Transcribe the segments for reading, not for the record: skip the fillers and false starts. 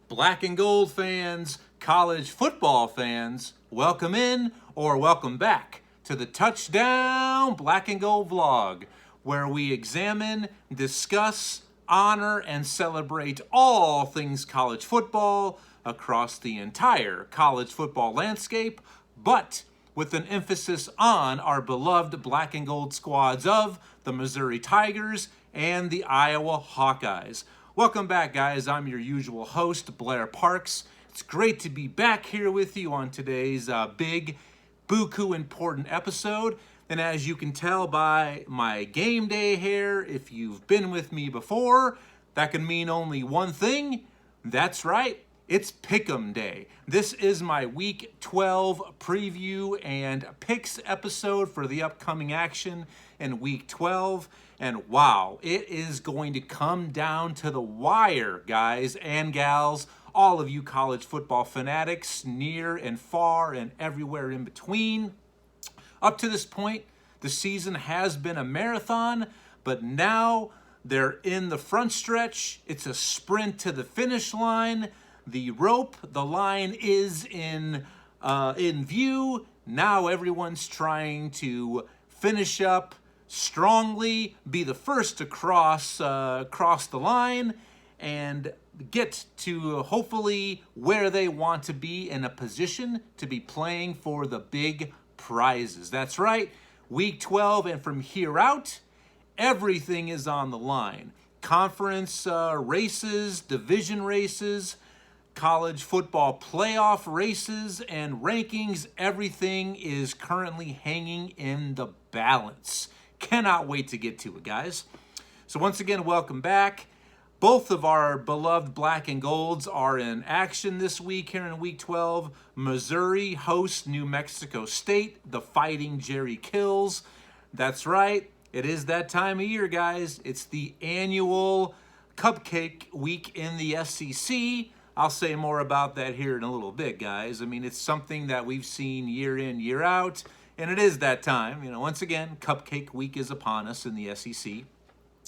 Black and gold fans, college football fans, welcome in or welcome back to the Touchdown Black and Gold vlog, where we examine, discuss, honor, and celebrate all things college football across the entire college football landscape, but with an emphasis on our beloved black and gold squads of the Missouri Tigers and the Iowa Hawkeyes. Welcome back, guys. I'm your usual host, Blair Parks. It's great to be back here with you on today's big, buku important episode. And as you can tell by my game day hair, if you've been with me before, that can mean only one thing. That's right, it's Pick'em Day. This is my Week 12 preview and picks episode for the upcoming action in Week 12. And wow, it is going to come down to the wire, guys and gals, all of you college football fanatics, near and far and everywhere in between. Up to this point, the season has been a marathon, but now they're in the front stretch. It's a sprint to the finish line. The rope, the line is in view. Now everyone's trying to finish up strongly, be the first to cross the line, and get to hopefully where they want to be in a position to be playing for the big prizes. That's right, Week 12, and from here out, everything is on the line. Conference races, division races, college football playoff races, and rankings, everything is currently hanging in the balance. Cannot wait to get to it, guys. So once again, welcome back. Both of our beloved black and golds are in action this week here in Week 12. Missouri hosts New Mexico State, the Fighting Jerry Kills. That's right, it is that time of year, guys. It's the annual cupcake week in the SEC. I'll say more about that here in a little bit, guys. I mean, it's something that we've seen year in, year out. And it is that time. Once again, Cupcake Week is upon us in the SEC.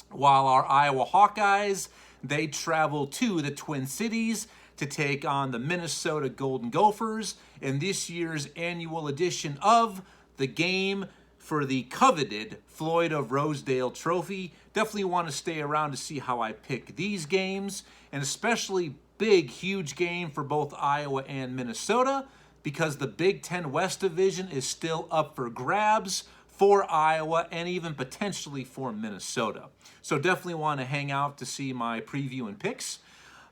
While our Iowa Hawkeyes, they travel to the Twin Cities to take on the Minnesota Golden Gophers in this year's annual edition of the game for the coveted Floyd of Rosedale Trophy. Definitely want to stay around to see how I pick these games, and especially big, huge game for both Iowa and Minnesota, because the Big Ten West Division is still up for grabs for Iowa and even potentially for Minnesota. So definitely want to hang out to see my preview and picks.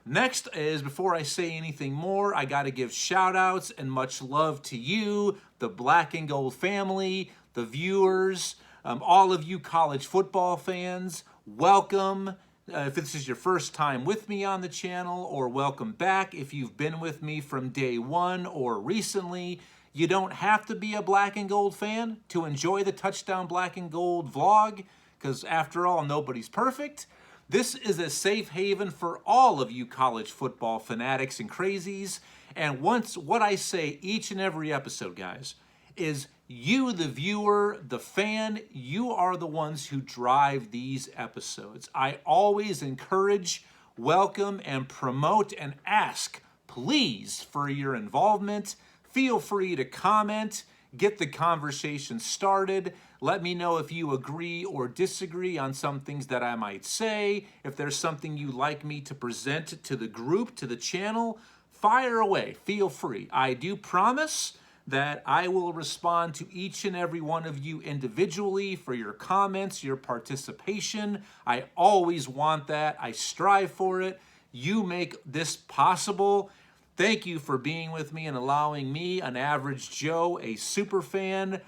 Next is, before I say anything more, I got to give shout outs and much love to you, the Black and Gold family, the viewers, all of you college football fans. Welcome. If this is your first time with me on the channel, or welcome back if you've been with me from day one or recently. You don't have to be a black and gold fan to enjoy the Touchdown Black and Gold vlog, because after all, nobody's perfect. This is a safe haven for all of you college football fanatics and crazies. And what I say each and every episode, guys, is you, the viewer, the fan, you are the ones who drive these episodes. I always encourage, welcome, and promote and ask, please, for your involvement. Feel free to comment, get the conversation started. Let me know if you agree or disagree on some things that I might say. If there's something you'd like me to present to the group, to the channel, fire away. Feel free. I do promise that I will respond to each and every one of you individually for your comments, your participation. I always want that. I strive for it. You make this possible. Thank you for being with me and allowing me, an average Joe, a super fan,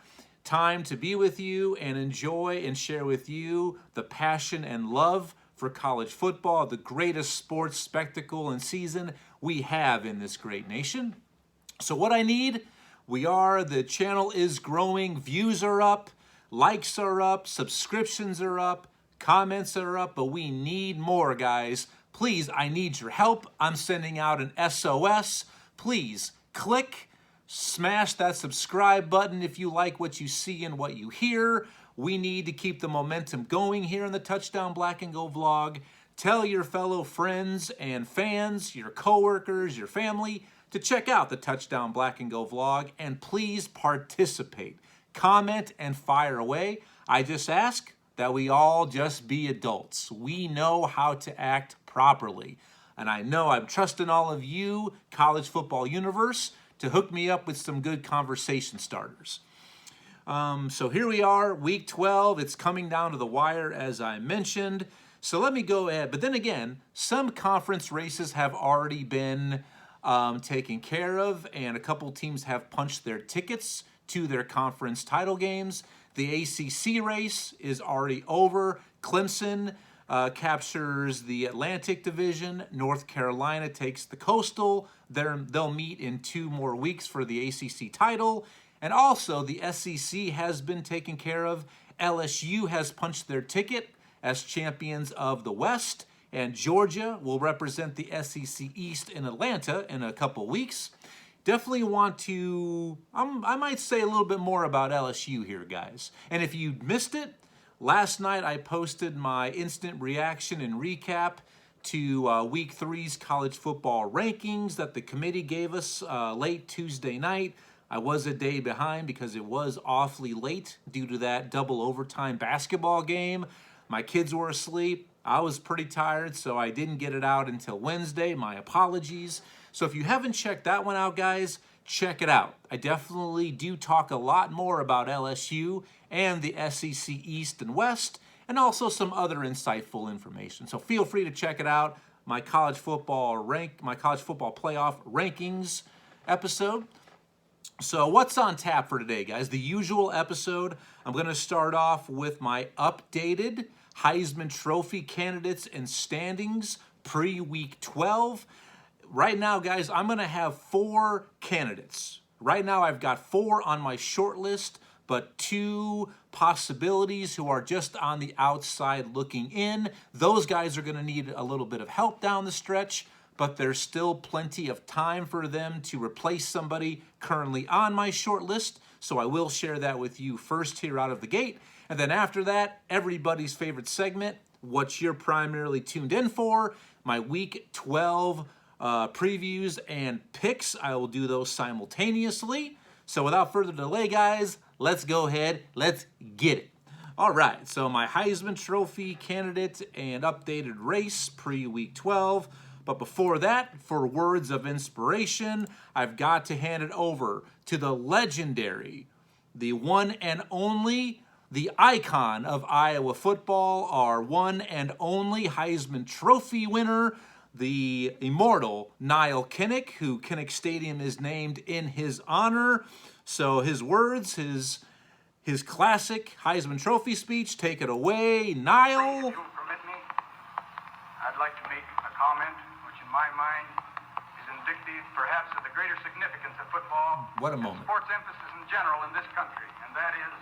time to be with you and enjoy and share with you the passion and love for college football, the greatest sports spectacle and season we have in this great nation. So what I need, the channel is growing, views are up, likes are up, subscriptions are up, comments are up, but we need more, guys. Please, I need your help. I'm sending out an SOS. Please click, smash that subscribe button if you like what you see and what you hear. We need to keep the momentum going here in the Touchdown Black and Gold vlog. Tell your fellow friends and fans, your coworkers, your family, to check out the Touchdown Black and Go vlog, and please participate. Comment and fire away. I just ask that we all just be adults. We know how to act properly. And I know I'm trusting all of you, College Football Universe, to hook me up with some good conversation starters. So here we are, week 12. It's coming down to the wire, as I mentioned. So let me go ahead. But then again, some conference races have already been taken care of, and a couple teams have punched their tickets to their conference title games. The ACC race is already over. Clemson captures the Atlantic Division. North Carolina takes the Coastal. They'll meet in 2 more weeks for the ACC title. And also, the SEC has been taken care of. LSU has punched their ticket as champions of the West. And Georgia will represent the SEC East in Atlanta in a couple weeks. Definitely want to, I might say a little bit more about LSU here, guys. And if you missed it, last night I posted my instant reaction and recap to Week 3's college football rankings that the committee gave us late Tuesday night. I was a day behind because it was awfully late due to that double overtime basketball game. My kids were asleep. I was pretty tired, so I didn't get it out until Wednesday. My apologies. So if you haven't checked that one out, guys, check it out. I definitely do talk a lot more about LSU and the SEC East and West, and also some other insightful information. So feel free to check it out. My college football playoff rankings episode. So what's on tap for today, guys? The usual episode. I'm going to start off with my updated Heisman Trophy candidates and standings pre-week 12. Right now, guys, I'm going to have 4 candidates. Right now, I've got 4 on my short list, but 2 possibilities who are just on the outside looking in. Those guys are going to need a little bit of help down the stretch, but there's still plenty of time for them to replace somebody currently on my short list. So I will share that with you first here out of the gate. And then after that, everybody's favorite segment, what you're primarily tuned in for, my Week 12 previews and picks. I will do those simultaneously. So without further delay, guys, let's go ahead. Let's get it. All right, so my Heisman Trophy candidate and updated race pre-Week 12. But before that, for words of inspiration, I've got to hand it over to the legendary, the one and only, the icon of Iowa football, our one and only Heisman Trophy winner, the immortal Nile Kinnick, who Kinnick Stadium is named in his honor. So his words, his classic Heisman Trophy speech, take it away, Nile. If you'll permit me, I'd like to make a comment which in my mind is indicative perhaps of the greater significance of football. What a moment. Sports emphasis in general in this country, and that is,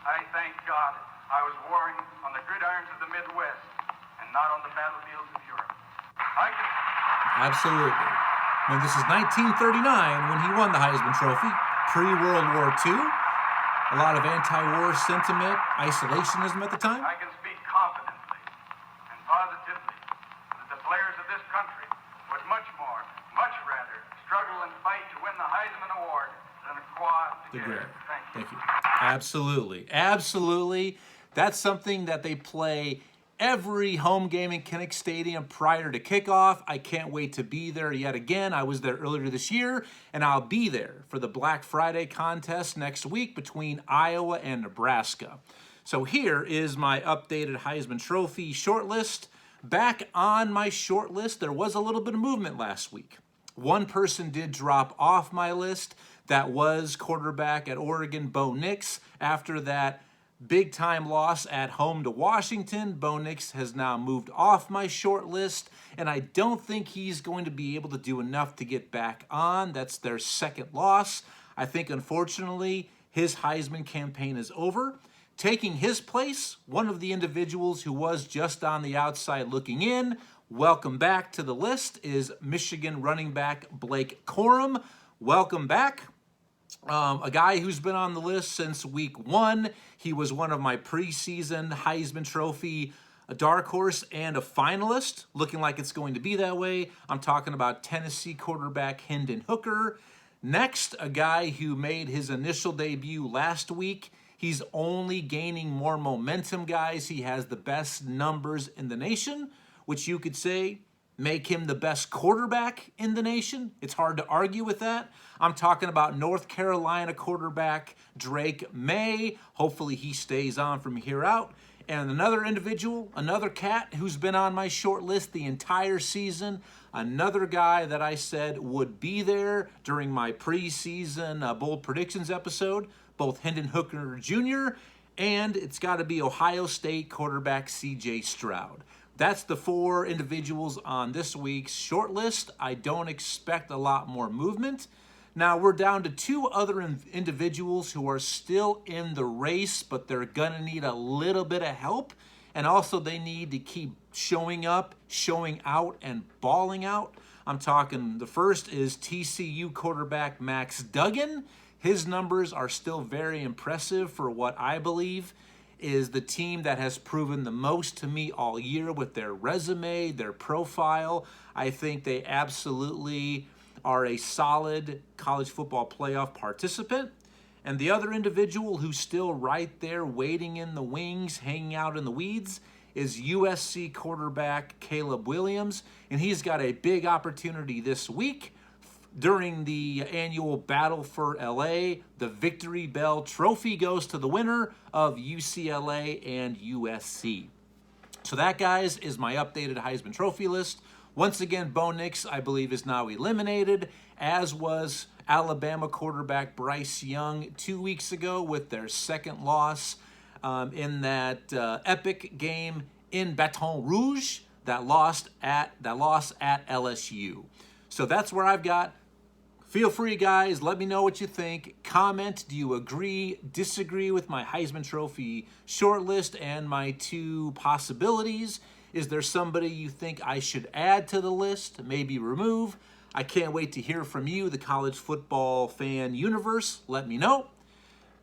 I thank God I was warring on the gridirons of the Midwest and not on the battlefields of Europe. Absolutely. Now, this is 1939 when he won the Heisman Trophy, pre-World War II. A lot of anti-war sentiment, isolationism at the time. I can speak confidently and positively that the players of this country would much rather struggle and fight to win the Heisman Award than acquire the Gary. Thank you. Absolutely. Absolutely. That's something that they play every home game in Kinnick Stadium prior to kickoff. I can't wait to be there yet again. I was there earlier this year, and I'll be there for the Black Friday contest next week between Iowa and Nebraska. So here is my updated Heisman Trophy shortlist. Back on my shortlist, there was a little bit of movement last week. One person did drop off my list. That was quarterback at Oregon, Bo Nix, after that big-time loss at home to Washington. Bo Nix has now moved off my short list, and I don't think he's going to be able to do enough to get back on. That's their second loss. I think, unfortunately, his Heisman campaign is over. Taking his place, one of the individuals who was just on the outside looking in, welcome back to the list, is Michigan running back Blake Corum. Welcome back. A guy who's been on the list since week 1. He was one of my preseason Heisman Trophy a dark horse and a finalist, looking like it's going to be that way. I'm talking about Tennessee quarterback Hendon Hooker. Next, a guy who made his initial debut last week. He's only gaining more momentum, guys. He has the best numbers in the nation, which you could say make him the best quarterback in the nation. It's hard to argue with that. I'm talking about North Carolina quarterback Drake May. Hopefully he stays on from here out. And another individual, another cat who's been on my short list the entire season, another guy that I said would be there during my preseason bold predictions episode, both Hendon Hooker Jr. and it's got to be Ohio State quarterback C.J. Stroud. That's the 4 individuals on this week's short list. I don't expect a lot more movement. Now, we're down to 2 other individuals who are still in the race, but they're going to need a little bit of help. And also, they need to keep showing up, showing out, and balling out. I'm talking, the first is TCU quarterback Max Duggan. His numbers are still very impressive for what I believe is the team that has proven the most to me all year with their resume, their profile. I think they absolutely are a solid college football playoff participant. And the other individual who's still right there waiting in the wings, hanging out in the weeds, is USC quarterback Caleb Williams. And he's got a big opportunity this week during the annual Battle for LA. The Victory Bell Trophy goes to the winner of UCLA and USC. So that, guys, is my updated Heisman Trophy list. Once again, Bo Nix, I believe, is now eliminated, as was Alabama quarterback Bryce Young 2 weeks ago with their second loss in that epic game in Baton Rouge, that loss at LSU. So that's where I've got. Feel free, guys. Let me know what you think. Comment. Do you agree, disagree with my Heisman Trophy shortlist and my 2 possibilities? Is there somebody you think I should add to the list, maybe remove? I can't wait to hear from you, the college football fan universe. Let me know.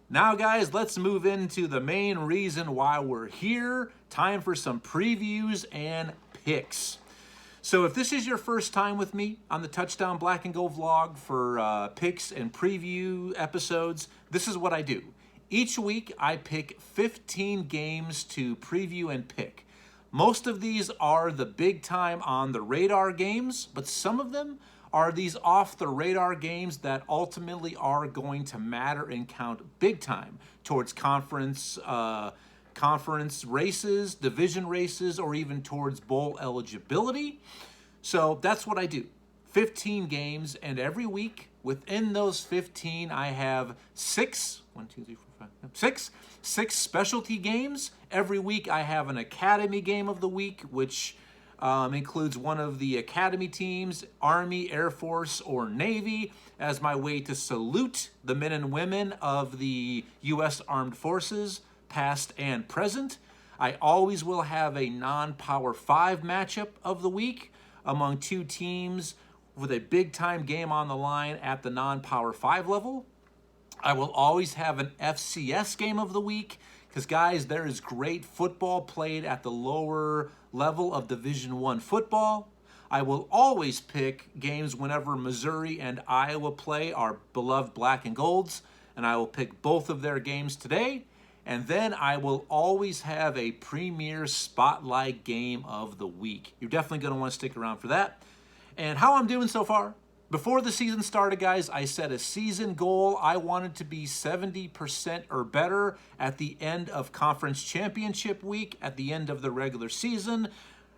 Now, guys, let's move into the main reason why we're here. Time for some previews and picks. So if this is your first time with me on the Touchdown Black and Gold vlog for picks and preview episodes, this is what I do. Each week, I pick 15 games to preview and pick. Most of these are the big time on the radar games, but some of them are these off the radar games that ultimately are going to matter and count big time towards conference races, division races, or even towards bowl eligibility. So that's what I do. 15 games, and every week within those 15, I have 6 specialty games. Every week I have an academy game of the week, which includes one of the academy teams, Army, Air Force, or Navy, as my way to salute the men and women of the U.S. Armed Forces, past and present. I always will have a non-Power 5 matchup of the week among 2 teams with a big-time game on the line at the non-Power 5 level. I will always have an FCS game of the week because, guys, there is great football played at the lower level of Division I football. I will always pick games whenever Missouri and Iowa play our beloved Black and Golds, and I will pick both of their games today. And then I will always have a premier spotlight game of the week. You're definitely going to want to stick around for that. And how I'm doing so far. Before the season started, guys, I set a season goal. I wanted to be 70% or better at the end of conference championship week, at the end of the regular season.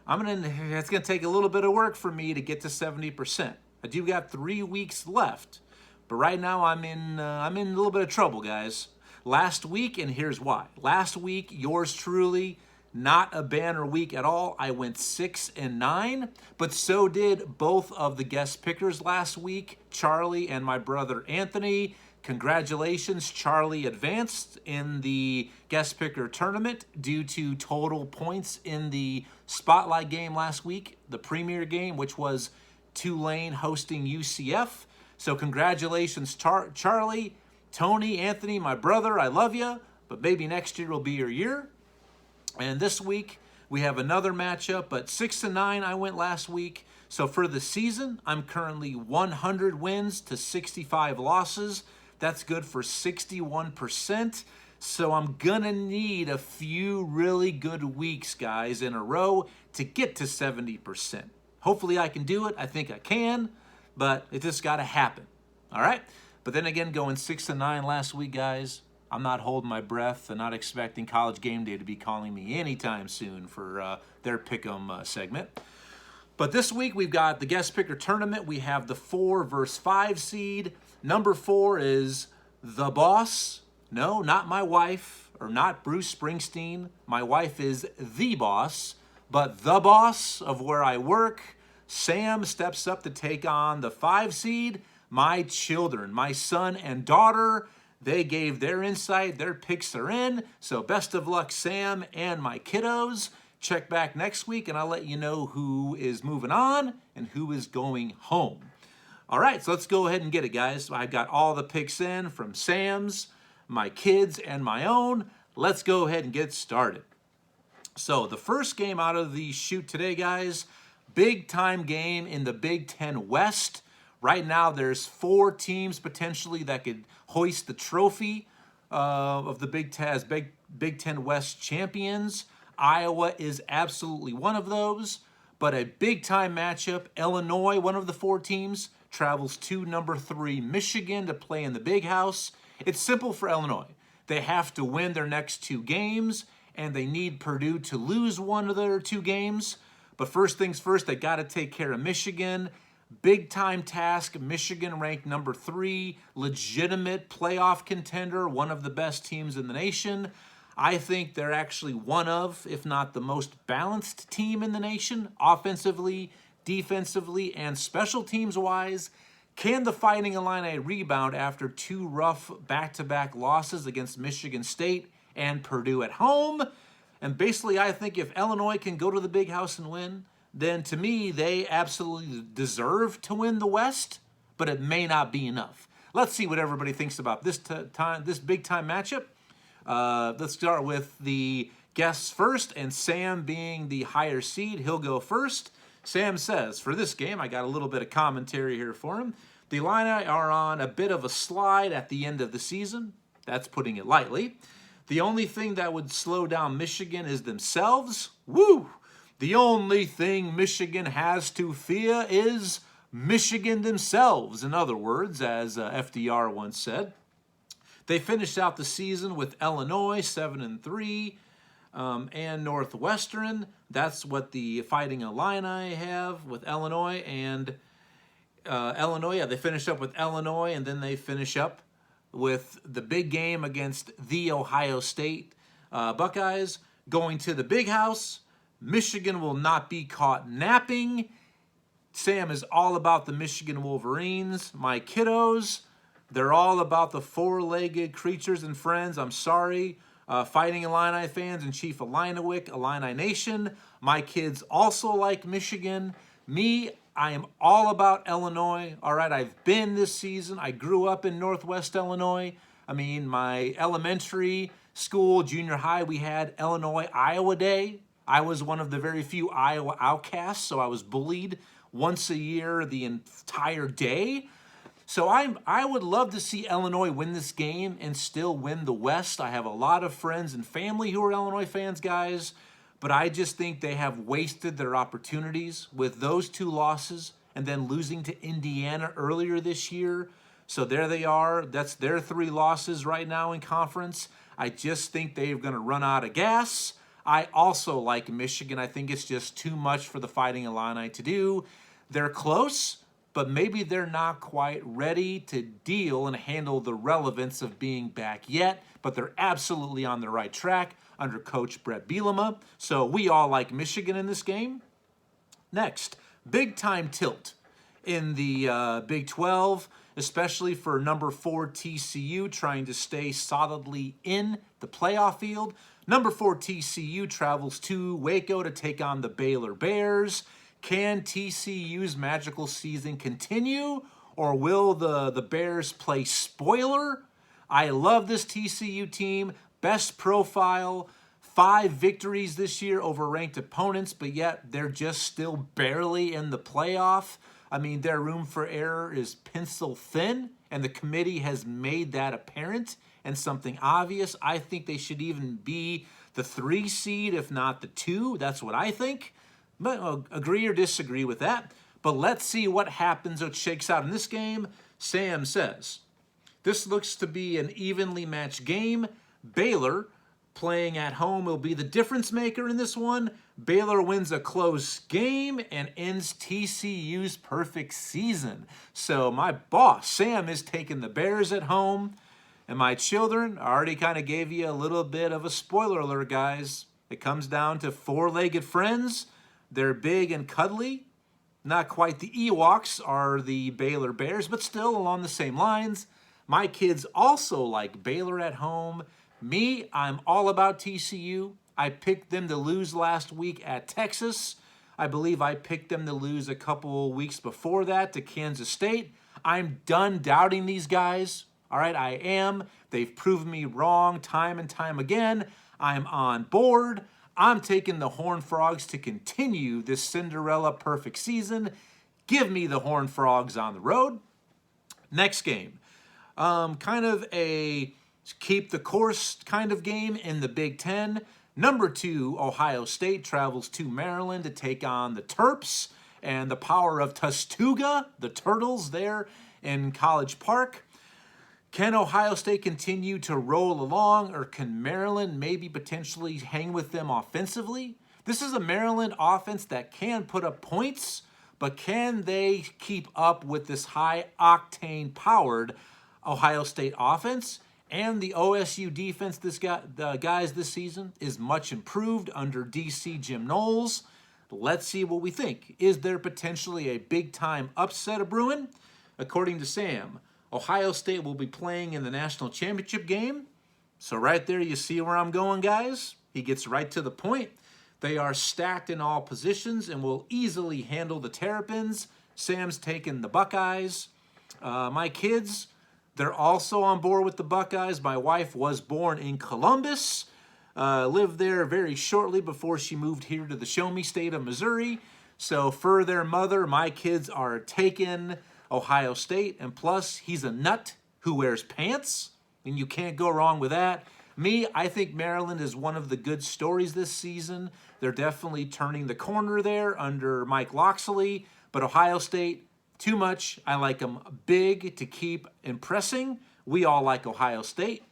It's going to take a little bit of work for me to get to 70%. I do got 3 weeks left, but right now I'm in a little bit of trouble, guys. Last week, and here's why. Last week, yours truly, not a banner week at all. I went 6-9, but so did both of the guest pickers last week, Charlie and my brother Anthony. Congratulations, Charlie advanced in the guest picker tournament due to total points in the spotlight game last week, the premier game, which was Tulane hosting UCF. So congratulations, Charlie. Tony, Anthony, my brother, I love you, but maybe next year will be your year. And this week, We have another matchup, but 6-9 I went last week. So for the season, I'm currently 100 wins to 65 losses. That's good for 61%. So I'm gonna need a few really good weeks, guys, in a row to get to 70%. Hopefully I can do it. I think I can, but it just gotta happen. All right? But then again, going 6-9 last week, guys, I'm not holding my breath and not expecting College Game Day to be calling me anytime soon for their Pick'em segment. But this week we've got the guest picker tournament. We have the 4 versus 5 seed. Number 4 is the boss. No, not my wife or not Bruce Springsteen. My wife is the boss, but the boss of where I work. Sam steps up to take on the 5 seed. My children, my son and daughter, they gave their insight. Their picks are in. So best of luck, Sam and my kiddos. Check back next week and I'll let you know who is moving on and who is going home. All right, so let's go ahead and get it, guys. I've got all the picks in from Sam's, my kids, and my own. Let's go ahead and get started. So the first game out of the chute today, guys, big time game in the Big Ten West. Right now, there's 4 teams potentially that could hoist the trophy of the Big Ten as Big Ten West champions. Iowa is absolutely one of those, but a big-time matchup. Illinois, one of the 4 teams, travels to number 3 Michigan to play in the Big House. It's simple for Illinois. They have to win their next 2 games, and they need Purdue to lose one of their 2 games. But first things first, they got to take care of Michigan. Big-time task. Michigan ranked number 3, legitimate playoff contender, one of the best teams in the nation. I think they're actually one of, if not the most balanced team in the nation, offensively, defensively, and special teams-wise. Can the Fighting Illini rebound after 2 rough back-to-back losses against Michigan State and Purdue at home? And basically, I think if Illinois can go to the Big House and win, then to me, they absolutely deserve to win the West, but it may not be enough. Let's see what everybody thinks about this big-time matchup. Let's start with the guests first, and Sam being the higher seed, he'll go first. Sam says, for this game, I got a little bit of commentary here for him. The Illini are on a bit of a slide at the end of the season. That's putting it lightly. The only thing that would slow down Michigan is themselves. Woo! The only thing Michigan has to fear is Michigan themselves. In other words, as FDR once said. They finished out the season with Illinois, 7-3, and Northwestern. That's what the Fighting Illini have with Illinois. And Illinois, they finished up with Illinois, and then they finish up with the big game against the Ohio State Buckeyes. Going to the Big House, Michigan will not be caught napping. Sam is all about the Michigan Wolverines. My kiddos, they're all about the 4-legged creatures and friends. I'm sorry, Fighting Illini fans and Chief Illiniwek, Illini Nation. My kids also like Michigan. Me, I am all about Illinois. All right, I've been this season. I grew up in Northwest Illinois. I mean, my elementary school, junior high, we had Illinois-Iowa Day. I was one of the very few Iowa outcasts, so I was bullied once a year the entire day. So I would love to see Illinois win this game and still win the West. I have a lot of friends and family who are Illinois fans, guys, but I just think they have wasted their opportunities with those 2 losses and then losing to Indiana earlier this year. So there they are. That's their 3 losses right now in conference. I just think they're going to run out of gas. I also like Michigan. I think it's just too much for the Fighting Illini to do. They're close, but maybe they're not quite ready to deal and handle the relevance of being back yet, but they're absolutely on the right track under Coach Brett Bielema. So we all like Michigan in this game. Next, big-time tilt in the Big 12, especially for number 4 TCU trying to stay solidly in the playoff field. Number 4 TCU travels to Waco to take on the Baylor Bears. Can TCU's magical season continue, or will the Bears play spoiler? I love this TCU team. Best profile, 5 victories this year over ranked opponents, but yet they're just still barely in the playoff. I mean, their room for error is pencil thin, and the committee has made that apparent and something obvious. I think they should even be the 3 seed, if not the 2. That's what I think. But agree or disagree with that. But let's see what happens, what shakes out in this game. Sam says, this looks to be an evenly matched game. Baylor playing at home will be the difference maker in this one. Baylor wins a close game and ends TCU's perfect season. So my boss, Sam, is taking the Bears at home. And my children, I already kind of gave you a little bit of a spoiler alert, guys. It comes down to 4-legged friends. They're big and cuddly. Not quite the Ewoks are the Baylor Bears, but still along the same lines. My kids also like Baylor at home. Me, I'm all about TCU. I picked them to lose last week at Texas. I believe I picked them to lose a couple weeks before that to Kansas State. I'm done doubting these guys. All right, I am. They've proven me wrong time and time again. I'm on board. I'm taking the Horned Frogs to continue this Cinderella perfect season. Give me the Horned Frogs on the road. Next game. Kind of a keep the course kind of game in the Big Ten. Number 2, Ohio State travels to Maryland to take on the Terps and the power of Tuskegee, the Turtles there in College Park. Can Ohio State continue to roll along, or can Maryland maybe potentially hang with them offensively? This is a Maryland offense that can put up points, but can they keep up with this high-octane powered Ohio State offense? And the OSU defense, the guys this season, is much improved under DC Jim Knowles. Let's see what we think. Is there potentially a big-time upset of brewing? According to Sam, Ohio State will be playing in the national championship game. So right there, you see where I'm going, guys. He gets right to the point. They are stacked in all positions and will easily handle the Terrapins. Sam's taking the Buckeyes. My kids, they're also on board with the Buckeyes. My wife was born in Columbus, lived there very shortly before she moved here to the Show Me State of Missouri. So for their mother, my kids are taking Ohio State. And plus, he's a nut who wears pants, and you can't go wrong with that. Me, I think Maryland is one of the good stories this season. They're definitely turning the corner there under Mike Locksley. But Ohio State, too much. I like them big to keep impressing. We all like Ohio State.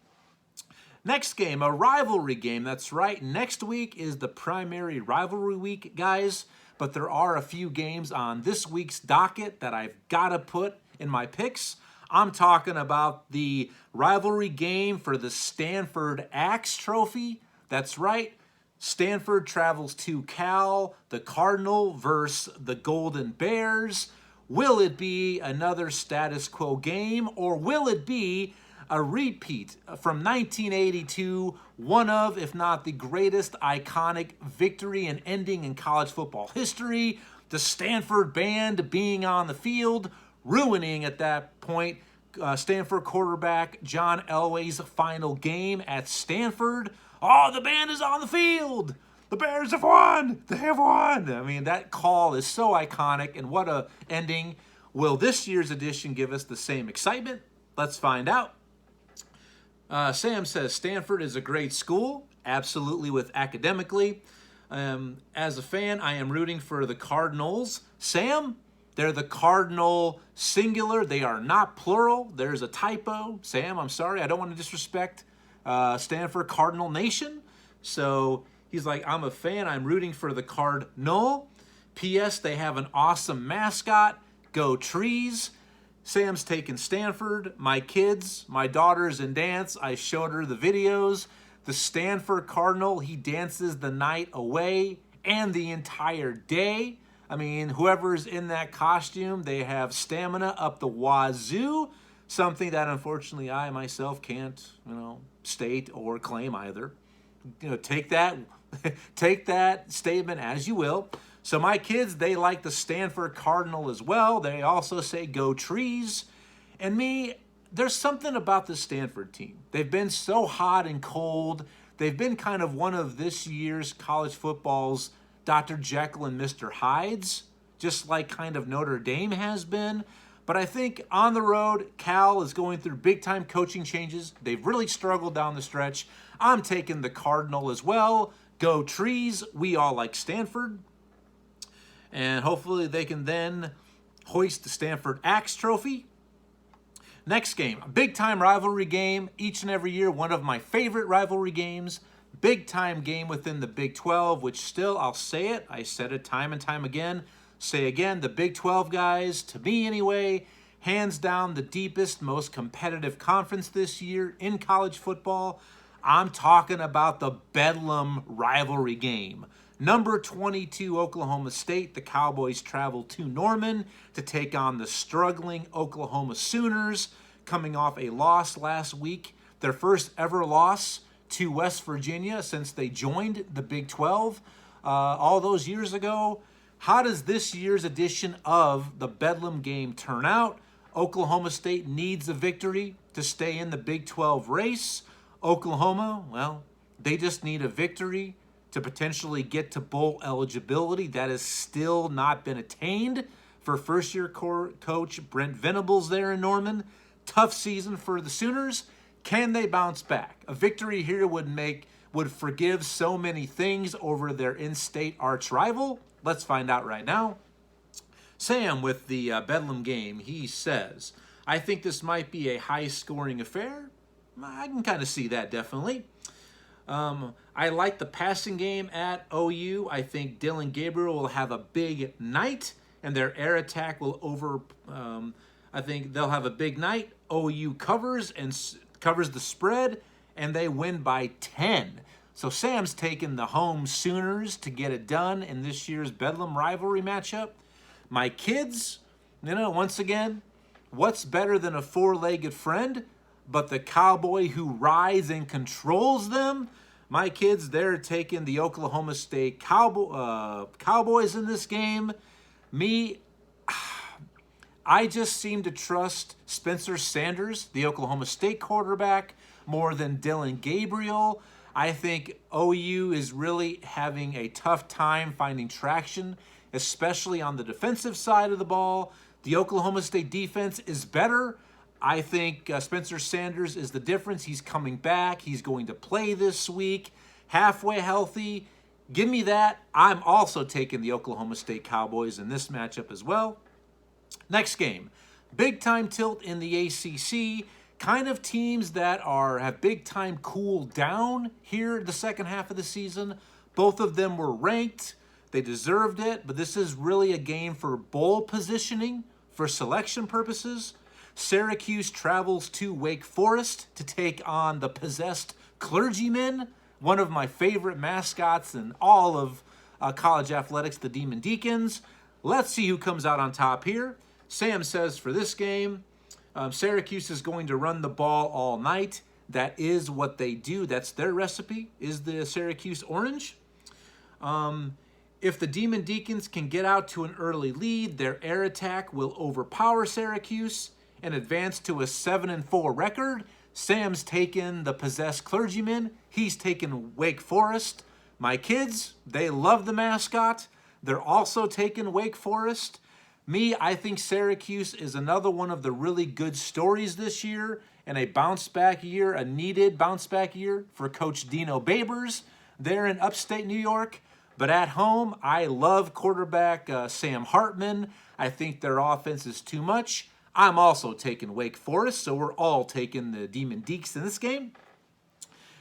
Next game, a rivalry game. That's right. Next week is the primary rivalry week, guys. But there are a few games on this week's docket that I've got to put in my picks. I'm talking about the rivalry game for the Stanford Axe Trophy. That's right. Stanford travels to Cal, the Cardinal versus the Golden Bears. Will it be another status quo game, or will it be a repeat from 1982, one of, if not the greatest iconic victory and ending in college football history? The Stanford band being on the field, ruining at that point Stanford quarterback John Elway's final game at Stanford. Oh, the band is on the field. The Bears have won. They have won. I mean, that call is so iconic, and what a ending. Will this year's edition give us the same excitement? Let's find out. Sam says Stanford is a great school, absolutely with academically. As a fan, I am rooting for the Cardinals. Sam, they're the Cardinal singular. They are not plural. There's a typo. Sam, I'm sorry. I don't want to disrespect Stanford Cardinal Nation. So he's like, I'm a fan. I'm rooting for the Cardinal. P.S. They have an awesome mascot. Go Trees. Sam's taking Stanford. My kids, my daughter's in dance. I showed her the videos. The Stanford Cardinal, he dances the night away and the entire day. I mean, whoever's in that costume, they have stamina up the wazoo. Something that unfortunately I myself can't, state or claim either. Take that statement as you will. So my kids, they like the Stanford Cardinal as well. They also say go Trees. And me, there's something about the Stanford team. They've been so hot and cold. They've been kind of one of this year's college football's Dr. Jekyll and Mr. Hydes, just like kind of Notre Dame has been. But I think on the road, Cal is going through big-time coaching changes. They've really struggled down the stretch. I'm taking the Cardinal as well. Go Trees. We all like Stanford. And hopefully they can then hoist the Stanford Axe Trophy. Next game, a big-time rivalry game. Each and every year, one of my favorite rivalry games. Big-time game within the Big 12, which still, I'll say it. I said it time and time again. Say again, the Big 12 guys, to me anyway, hands down the deepest, most competitive conference this year in college football. I'm talking about the Bedlam rivalry game. Number 22 Oklahoma State, the Cowboys travel to Norman to take on the struggling Oklahoma Sooners, coming off a loss last week, their first ever loss to West Virginia since they joined the Big 12 all those years ago. How does this year's edition of the Bedlam game turn out? Oklahoma State needs a victory to stay in the Big 12 race. Oklahoma, well, they just need a victory to potentially get to bowl eligibility. That has still not been attained for first-year coach Brent Venables there in Norman. Tough season for the Sooners. Can they bounce back? A victory here would forgive so many things over their in-state arch rival. Let's find out right now. Sam with the Bedlam game, he says, I think this might be a high-scoring affair. I can kind of see that, definitely. I like the passing game at OU. I think Dillon Gabriel will have a big night, and their air attack will I think they'll have a big night. OU covers the spread, and they win by 10. So Sam's taking the home Sooners to get it done in this year's Bedlam rivalry matchup. My kids, once again, what's better than a four-legged friend but the cowboy who rides and controls them? My kids, they're taking the Oklahoma State Cowboys in this game. Me, I just seem to trust Spencer Sanders, the Oklahoma State quarterback, more than Dillon Gabriel. I think OU is really having a tough time finding traction, especially on the defensive side of the ball. The Oklahoma State defense is better. I think Spencer Sanders is the difference. He's coming back. He's going to play this week, halfway healthy. Give me that. I'm also taking the Oklahoma State Cowboys in this matchup as well. Next game, big-time tilt in the ACC. Kind of teams that have big-time cool down here the second half of the season. Both of them were ranked. They deserved it, but this is really a game for bowl positioning for selection purposes. Syracuse travels to Wake Forest to take on the Possessed Clergymen, one of my favorite mascots in all of college athletics, the Demon Deacons. Let's see who comes out on top here. Sam says for this game, Syracuse is going to run the ball all night. That is what they do. That's their recipe, is the Syracuse Orange. If the Demon Deacons can get out to an early lead, their air attack will overpower Syracuse and advance to a 7-4 record. Sam's taken the Possessed Clergymen. He's taken Wake Forest. My kids, they love the mascot. They're also taking Wake Forest. Me, I think Syracuse is another one of the really good stories this year and a bounce-back year, a needed bounce-back year for Coach Dino Babers there in upstate New York. But at home, I love quarterback Sam Hartman. I think their offense is too much. I'm also taking Wake Forest, so we're all taking the Demon Deeks in this game.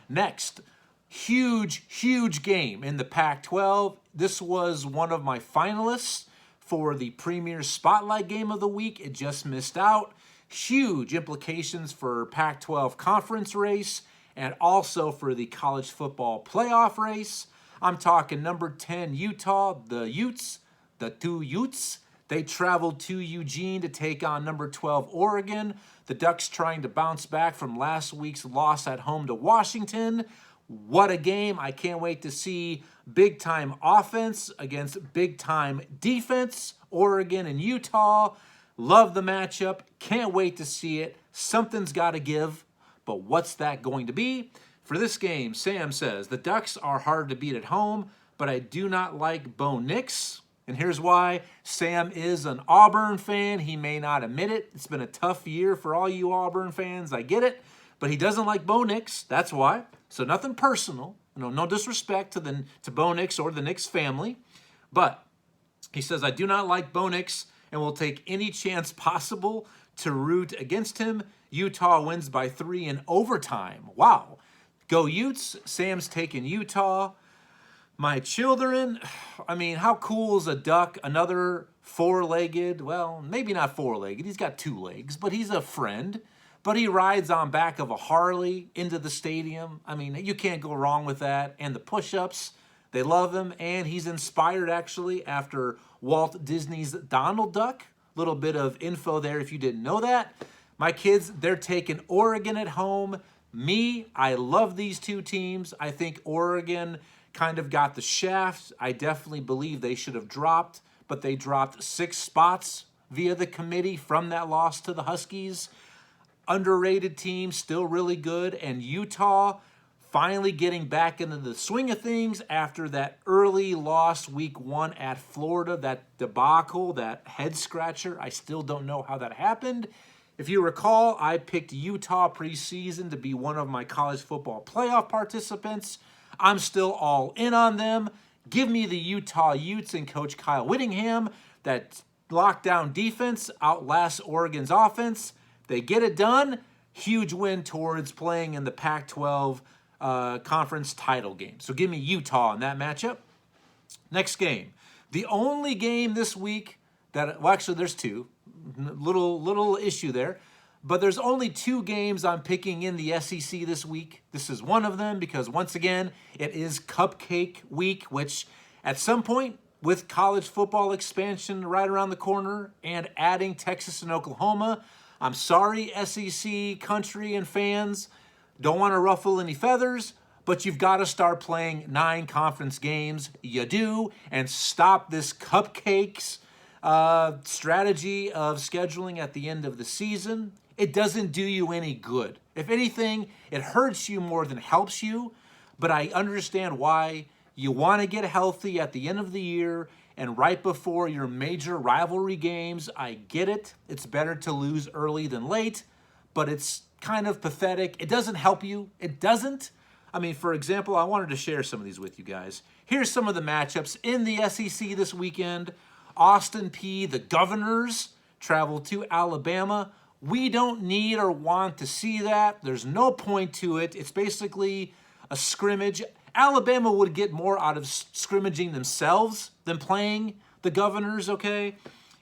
Next, huge game in the Pac-12. This was one of my finalists for the Premier Spotlight Game of the Week. It just missed out. Huge implications for Pac-12 conference race and also for the college football playoff race. I'm talking number 10 Utah, the Utes, the two Utes. They traveled to Eugene to take on number 12 Oregon. The Ducks trying to bounce back from last week's loss at home to Washington. What a game. I can't wait to see big-time offense against big-time defense, Oregon and Utah. Love the matchup. Can't wait to see it. Something's got to give, but what's that going to be? For this game, Sam says, the Ducks are hard to beat at home, but I do not like Bo Nix. And here's why. Sam is an Auburn fan. He may not admit it. It's been a tough year for all you Auburn fans. I get it. But he doesn't like Bo Nix. That's why. So nothing personal. No disrespect to Bo Nix or the Nix family. But he says, I do not like Bo Nix and will take any chance possible to root against him. Utah wins by 3 in overtime. Wow. Go Utes. Sam's taking Utah. My children, I mean, how cool is a duck? Another four-legged, well, maybe not four-legged. He's got 2 legs, but he's a friend. But he rides on back of a Harley into the stadium. I mean, you can't go wrong with that. And the push-ups, they love him. And he's inspired, actually, after Walt Disney's Donald Duck. Little bit of info there if you didn't know that. My kids, they're taking Oregon at home. Me, I love these 2 teams. I think Oregon kind of got the shaft. I definitely believe they should have dropped, but they dropped 6 spots via the committee from that loss to the Huskies. Underrated team, still really good. And Utah finally getting back into the swing of things after that early loss week 1 at Florida, that debacle, that head scratcher. I still don't know how that happened. If you recall, I picked Utah preseason to be one of my college football playoff participants. I'm still all in on them. Give me the Utah Utes and Coach Kyle Whittingham. That lockdown defense outlasts Oregon's offense. They get it done. Huge win towards playing in the Pac-12 conference title game. So give me Utah in that matchup. Next game. The only game this week that, well, actually there's 2. Little issue there. But there's only 2 games I'm picking in the SEC this week. This is one of them because, once again, it is Cupcake Week, which at some point, with college football expansion right around the corner and adding Texas and Oklahoma, I'm sorry, SEC country and fans, don't want to ruffle any feathers, but you've got to start playing 9 conference games. You do, and stop this cupcakes strategy of scheduling at the end of the season. It doesn't do you any good. If anything, it hurts you more than helps you, but I understand why you want to get healthy at the end of the year and right before your major rivalry games. I get it. It's better to lose early than late, but it's kind of pathetic. It doesn't help you. It doesn't. I mean, for example, I wanted to share some of these with you guys. Here's some of the matchups in the SEC this weekend. Austin Peay, the Governors, travel to Alabama. We don't need or want to see that. There's no point to it. It's basically a scrimmage. Alabama would get more out of scrimmaging themselves than playing the Governors, okay?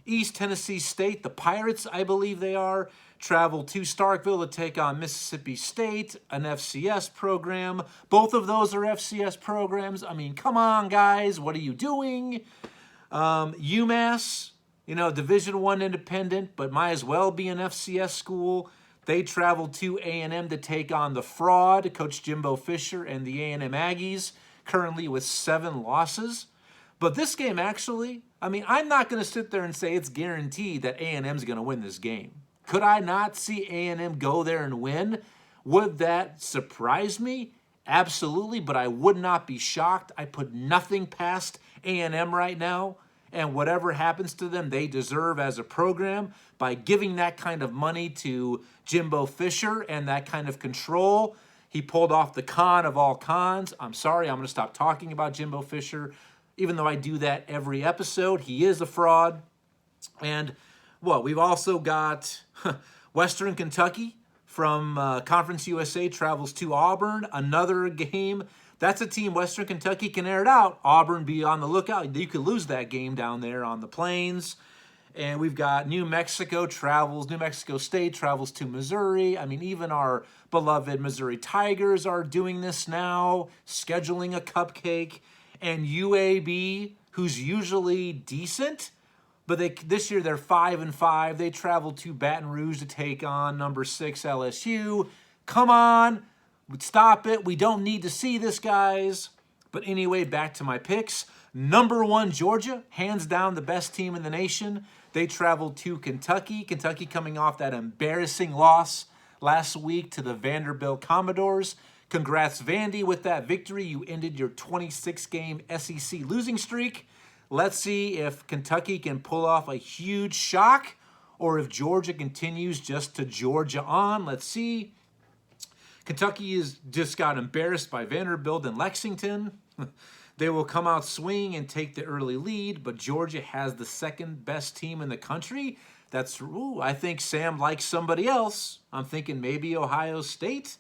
East Tennessee State, the Pirates, I believe they are, travel to Starkville to take on Mississippi State, an FCS program. Both of those are FCS programs. I mean, come on, guys. What are you doing? UMass, Division I independent, but might as well be an FCS school. They travel to A&M to take on the fraud, Coach Jimbo Fisher and the A&M Aggies, currently with 7 losses. But this game actually, I'm not going to sit there and say it's guaranteed that A&M's going to win this game. Could I not see A&M go there and win? Would that surprise me? Absolutely, but I would not be shocked. I put nothing past A&M right now, and whatever happens to them, they deserve as a program by giving that kind of money to Jimbo Fisher and that kind of control. He pulled off the con of all cons. I'm sorry, I'm going to stop talking about Jimbo Fisher, even though I do that every episode. He is a fraud. And, we've also got Western Kentucky from Conference USA travels to Auburn. Another game. That's a team Western Kentucky can air it out. Auburn, be on the lookout. You could lose that game down there on the plains. And we've got New Mexico State travels to Missouri. Even our beloved Missouri Tigers are doing this now, scheduling a cupcake. And UAB, who's usually decent, but this year they're 5-5. They travel to Baton Rouge to take on number 6 LSU. Come on. Stop it. We don't need to see this, guys. But anyway, back to my picks. Number 1, Georgia, hands down the best team in the nation. They travel to Kentucky. Kentucky coming off that embarrassing loss last week to the Vanderbilt Commodores. Congrats, Vandy, with that victory. You ended your 26-game SEC losing streak. Let's see if Kentucky can pull off a huge shock or if Georgia continues just to Georgia on. Let's see. Kentucky just got embarrassed by Vanderbilt and Lexington. They will come out swinging and take the early lead, but Georgia has the second best team in the country. I think Sam likes somebody else. I'm thinking maybe Ohio State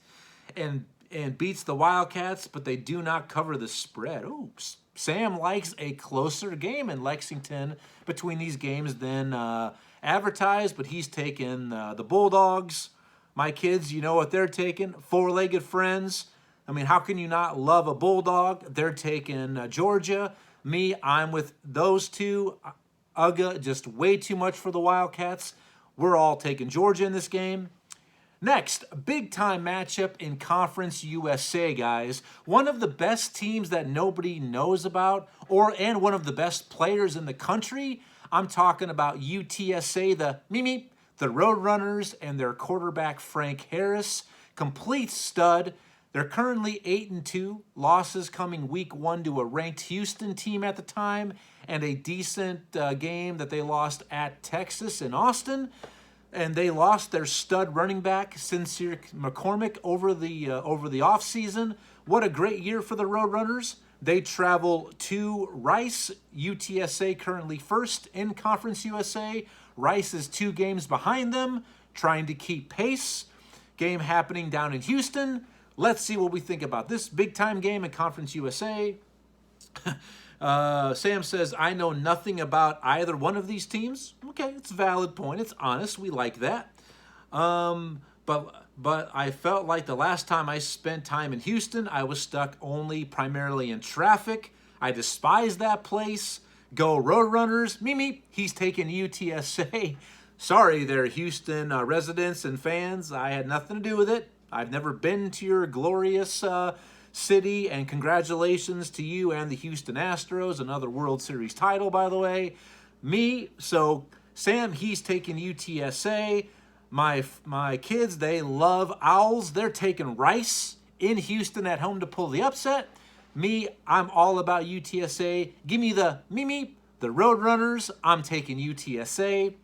and beats the Wildcats, but they do not cover the spread. Ooh, Sam likes a closer game in Lexington between these games than advertised, but he's taking the Bulldogs. My kids, you know what they're taking? Four-legged friends. I mean, how can you not love a Bulldog? They're taking Georgia. Me, I'm with those two. UGA, just way too much for the Wildcats. We're all taking Georgia in this game. Next, big-time matchup in Conference USA, guys. One of the best teams that nobody knows about, and one of the best players in the country. I'm talking about UTSA, the Roadrunners, and their quarterback, Frank Harris. Complete stud. They're currently 8-2, losses coming week 1 to a ranked Houston team at the time, and a decent game that they lost at Texas in Austin. And they lost their stud running back, Sincere McCormick, over the offseason. What a great year for the Roadrunners. They travel to Rice. UTSA currently first in Conference USA. Rice is 2 games behind them, trying to keep pace. Game happening down in Houston. Let's see what we think about this big-time game in Conference USA. Sam says, I know nothing about either one of these teams. Okay, it's a valid point. It's honest. We like that. But I felt like the last time I spent time in Houston, I was stuck primarily in traffic. I despise that place. Go Roadrunners. Mimi, he's taking UTSA. Sorry there, Houston residents and fans. I had nothing to do with it. I've never been to your glorious city, and congratulations to you and the Houston Astros, another World Series title, by the way. So Sam, he's taking UTSA. My kids, they love Owls. They're taking Rice in Houston at home to pull the upset. I'm all about UTSA. Give me the Roadrunners. I'm taking UTSA.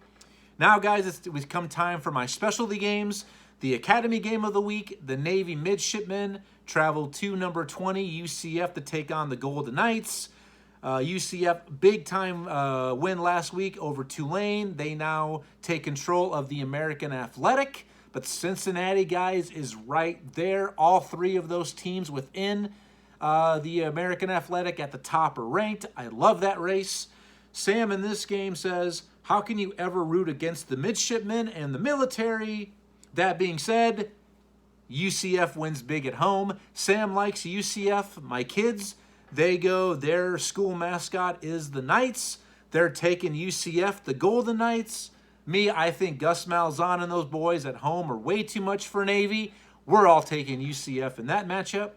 Now, guys, it's come time for my specialty games. The Academy Game of the Week, the Navy Midshipmen travel to number 20, UCF, to take on the Golden Knights. UCF, big-time win last week over Tulane. They now take control of the American Athletic. But Cincinnati, guys, is right there. All 3 of those teams within the American Athletic at the top are ranked. I love that race. Sam in this game says, how can you ever root against the midshipmen and the military? That being said, UCF wins big at home. Sam likes UCF. My kids, their school mascot is the Knights. They're taking UCF, the Golden Knights. I think Gus Malzahn and those boys at home are way too much for Navy. We're all taking UCF in that matchup.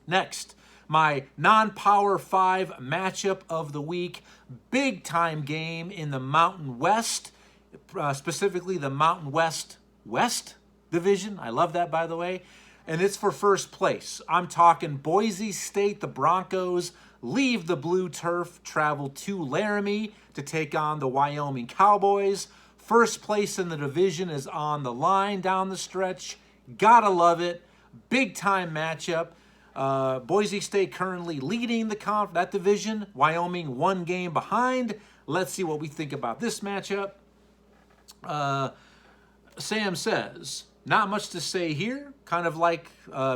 Next, my non-Power 5 matchup of the week. Big-time game in the Mountain West, specifically the Mountain West Division. I love that, by the way. And it's for first place. I'm talking Boise State. The Broncos leave the blue turf, travel to Laramie to take on the Wyoming Cowboys. First place in the division is on the line down the stretch. Gotta love it. Big-time matchup. Boise State currently leading that division. Wyoming 1 game behind. Let's see what we think about this matchup. Sam says, not much to say here. Kind of like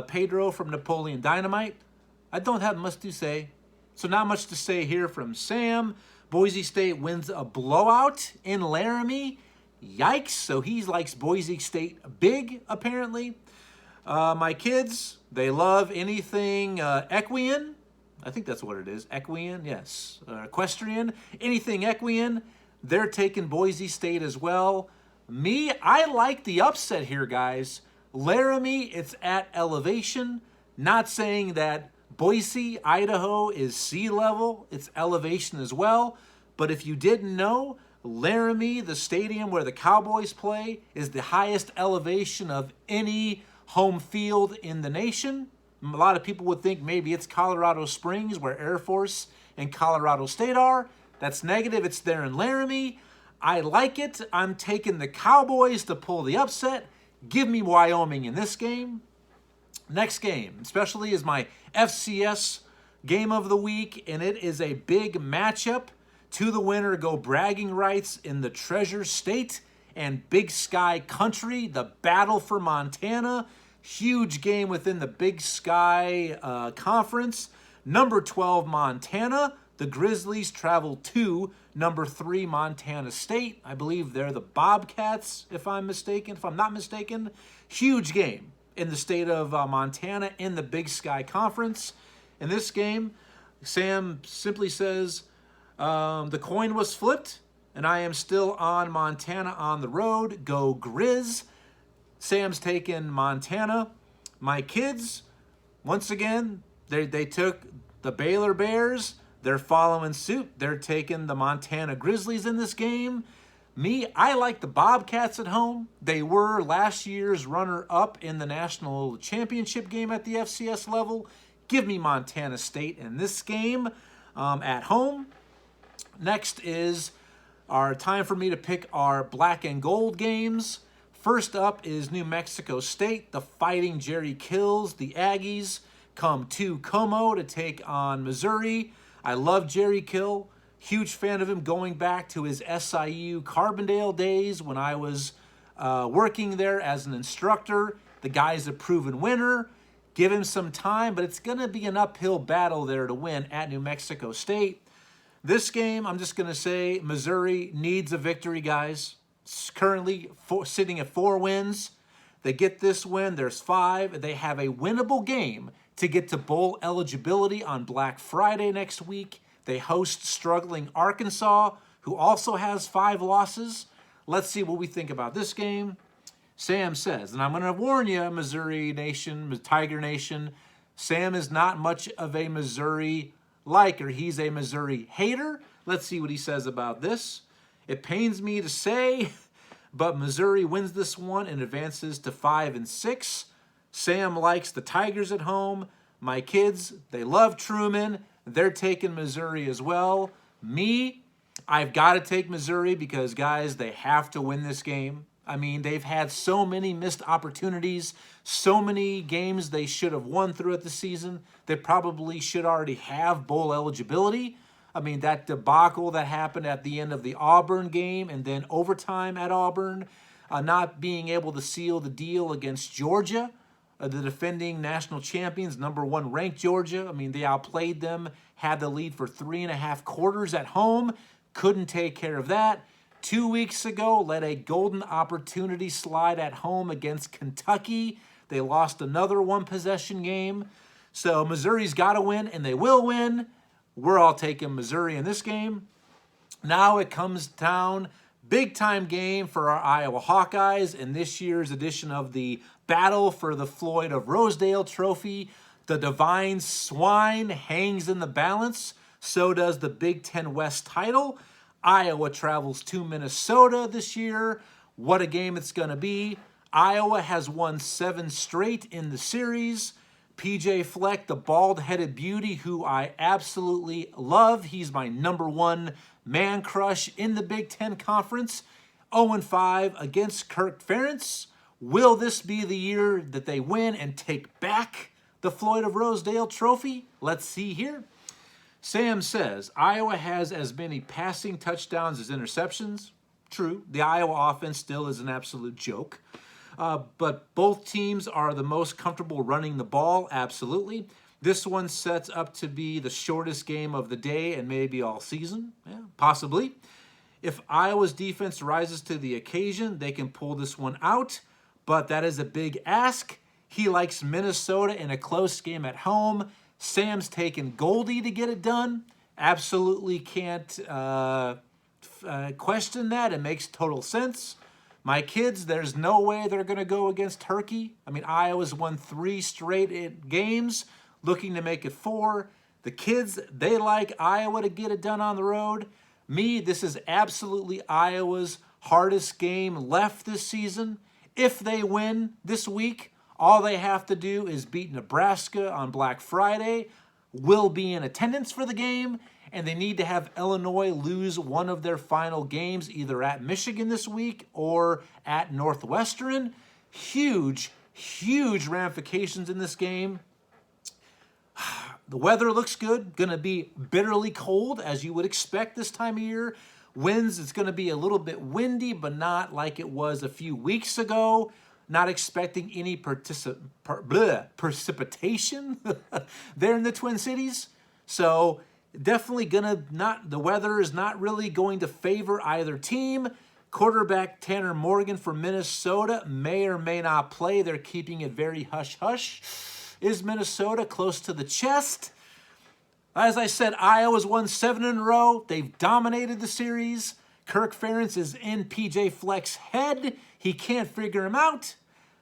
Pedro from Napoleon Dynamite. I don't have much to say. So not much to say here from Sam. Boise State wins a blowout in Laramie. Yikes. So he likes Boise State big, apparently. My kids, they love anything equine. I think that's what it is. Equine, yes. Equestrian. Anything equine. They're taking Boise State as well. I like the upset here, guys. Laramie, it's at elevation. Not saying that Boise, Idaho is sea level. It's elevation as well. But if you didn't know, Laramie, the stadium where the Cowboys play, is the highest elevation of any home field in the nation. A lot of people would think maybe it's Colorado Springs, where Air Force and Colorado State are. That's negative. It's there in Laramie. I like it. I'm taking the Cowboys to pull the upset. Give me Wyoming in this game. Next game, especially, is my FCS game of the week, and it is a big matchup. To the winner go bragging rights in the Treasure State and Big Sky Country, the battle for Montana. Huge game within the Big Sky Conference. Number 12, Montana. The Grizzlies travel to number 3, Montana State. I believe they're the Bobcats, if I'm not mistaken. Huge game in the state of Montana in the Big Sky Conference. In this game, Sam simply says, the coin was flipped, and I am still on Montana on the road. Go Grizz. Sam's taking Montana. My kids, once again, they took the Baylor Bears. They're following suit. They're taking the Montana Grizzlies in this game. Me, I like the Bobcats at home. They were last year's runner-up in the national championship game at the FCS level. Give me Montana State in this game at home. Next is our time for me to pick our black and gold games. First up is New Mexico State. The Fighting Jerry Kills. The Aggies come to Como to take on Missouri. I love Jerry Kill. Huge fan of him going back to his SIU Carbondale days when I was working there as an instructor. The guy's a proven winner. Give him some time, but it's going to be an uphill battle there to win at New Mexico State. This game, I'm just going to say Missouri needs a victory, guys. It's currently sitting at 4 wins. They get this win, there's 5. They have a winnable game to get to bowl eligibility on Black Friday next week. They host struggling Arkansas, who also has 5 losses. Let's see what we think about this game. Sam says, and I'm going to warn you, Missouri Nation, Tiger Nation, Sam is not much of a Missouri liker. He's a Missouri hater. Let's see what he says about this. It pains me to say, but Missouri wins this one and advances to 5-6. Sam likes the Tigers at home. My kids, they love Truman. They're taking Missouri as well. Me, I've got to take Missouri because, guys, they have to win this game. I mean, they've had so many missed opportunities, so many games they should have won throughout the season. They probably should already have bowl eligibility. I mean, that debacle that happened at the end of the Auburn game and then overtime at Auburn, not being able to seal the deal against Georgia, the defending national champions, number 1 ranked Georgia. I mean, they outplayed them, had the lead for 3.5 quarters at home, couldn't take care of that. 2 weeks ago, let a golden opportunity slide at home against Kentucky. They lost another 1-possession game. So Missouri's got to win, and they will win. We're all taking Missouri in this game. Now it comes down, big-time game for our Iowa Hawkeyes in this year's edition of the Battle for the Floyd of Rosedale Trophy. The Divine Swine hangs in the balance. So does the Big Ten West title. Iowa travels to Minnesota this year. What a game it's going to be. Iowa has won 7 straight in the series. PJ Fleck, the bald-headed beauty, who I absolutely love. He's my number 1 man crush in the Big Ten Conference. 0-5 against Kirk Ferentz. Will this be the year that they win and take back the Floyd of Rosedale Trophy? Let's see here. Sam says, Iowa has as many passing touchdowns as interceptions. True, the Iowa offense still is an absolute joke. But both teams are the most comfortable running the ball, absolutely. This one sets up to be the shortest game of the day and maybe all season, possibly. If Iowa's defense rises to the occasion, they can pull this one out, but that is a big ask. He likes Minnesota in a close game at home. Sam's taking Goldie to get it done. Absolutely can't question that. It makes total sense. My kids, there's no way they're going to go against Turkey. I mean, Iowa's won 3 straight games, looking to make it 4. The kids, they like Iowa to get it done on the road. Me, this is absolutely Iowa's hardest game left this season. If they win this week, All they have to do is beat Nebraska on Black Friday, will be in attendance for the game, and they need to have Illinois lose one of their final games, either at Michigan this week or at Northwestern. Huge, huge ramifications in this game. The weather looks good. Going to be bitterly cold, as you would expect this time of year. Winds, it's going to be a little bit windy, but not like it was a few weeks ago. Not expecting any precipitation there in the Twin Cities. So definitely the weather is not really going to favor either team. Quarterback Tanner Morgan from Minnesota may or may not play. They're keeping it very hush-hush. Is Minnesota close to the chest? As I said, Iowa's won 7 in a row. They've dominated the series. Kirk Ferentz is in PJ Fleck's head. He can't figure him out.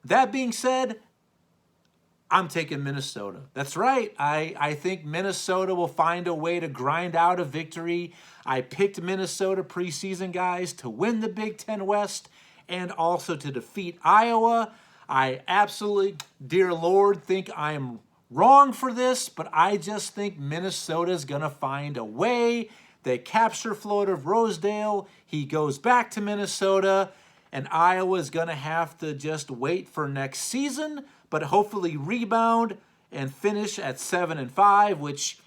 That being said, I'm taking Minnesota. That's right. I think Minnesota will find a way to grind out a victory. I picked Minnesota preseason, guys, to win the Big Ten West and also to defeat Iowa. I absolutely, dear Lord, think I am wrong for this, but I just think Minnesota's going to find a way. They capture Floyd of Rosedale. He goes back to Minnesota, and Iowa's going to have to just wait for next season, but hopefully rebound and finish at 7-5, which,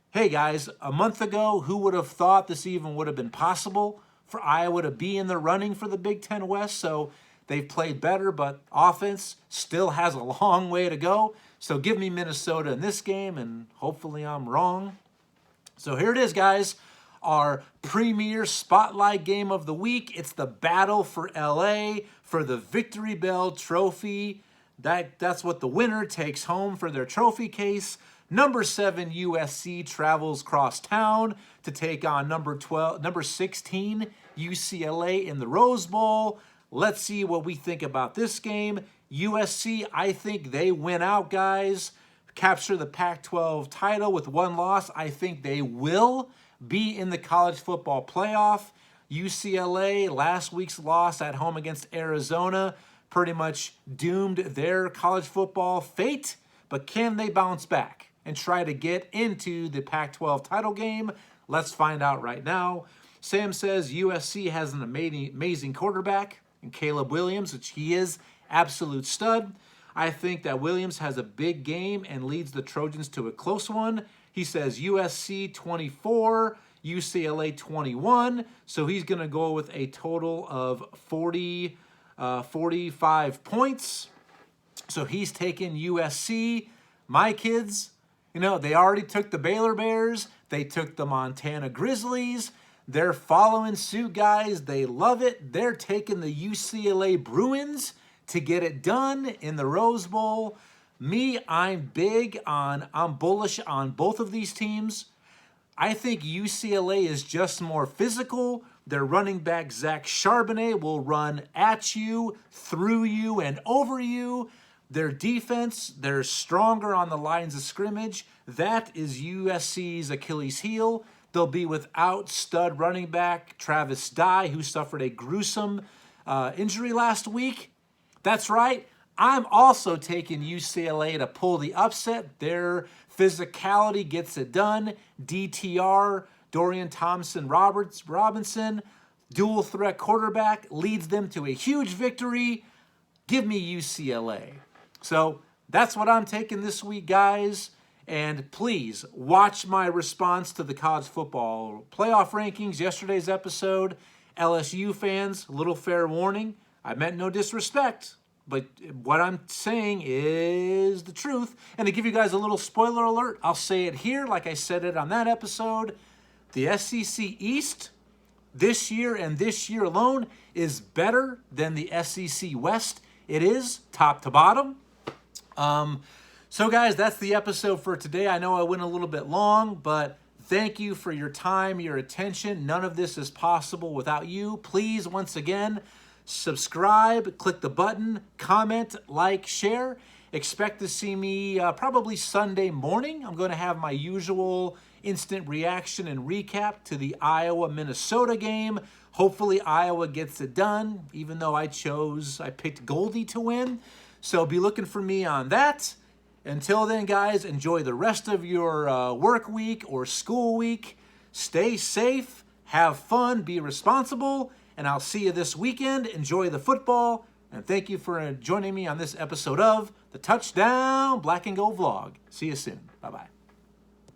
hey guys, a month ago, who would have thought this even would have been possible for Iowa to be in the running for the Big Ten West? So they've played better, but offense still has a long way to go. So give me Minnesota in this game, and hopefully I'm wrong. So here it is, guys. Our premier spotlight game of the week. It's the battle for LA for the Victory Bell Trophy. That's what the winner takes home for their trophy case. Number 7 USC travels cross town to take on number 16 UCLA in the Rose Bowl. Let's see what we think about this game. USC, I think they win out, guys. Capture the Pac-12 title with 1 loss. I think they will be in the college football playoff. UCLA, last week's loss at home against Arizona, pretty much doomed their college football fate. But can they bounce back and try to get into the Pac-12 title game? Let's find out right now. Sam says USC has an amazing quarterback in Caleb Williams, which he is absolute stud. I think that Williams has a big game and leads the Trojans to a close one. He says USC 24, UCLA 21. So he's going to go with a total of 45 points. So he's taking USC. My kids, they already took the Baylor Bears. They took the Montana Grizzlies. They're following suit, guys. They love it. They're taking the UCLA Bruins to get it done in the Rose Bowl. Me, I'm bullish on both of these teams. I think UCLA is just more physical. Their running back, Zach Charbonnet, will run at you, through you, and over you. Their defense, they're stronger on the lines of scrimmage. That is USC's Achilles heel. They'll be without stud running back Travis Dye, who suffered a gruesome injury last week. That's right. I'm also taking UCLA to pull the upset. Their physicality gets it done. DTR, Dorian Thompson-Robinson, dual threat quarterback, leads them to a huge victory. Give me UCLA. So that's what I'm taking this week, guys. And please watch my response to the college football playoff rankings, yesterday's episode. LSU fans, little fair warning. I meant no disrespect, but what I'm saying is the truth. And to give you guys a little spoiler alert, I'll say it here like I said it on that episode. The SEC East this year and this year alone is better than the SEC West. It is top to bottom. So guys, that's the episode for today. I know I went a little bit long, but thank you for your time, your attention. None of this is possible without you. Please, once again, subscribe, click the button, comment, like, share. Expect to see me probably Sunday morning. I'm going to have my usual instant reaction and recap to the Iowa-Minnesota game. Hopefully Iowa gets it done, even though I picked Goldie to win. So be looking for me on that. Until then, guys, enjoy the rest of your work week or school week. Stay safe, have fun, be responsible, and I'll see you this weekend. Enjoy the football, and thank you for joining me on this episode of the Touchdown Black and Gold Vlog. See you soon. Bye-bye.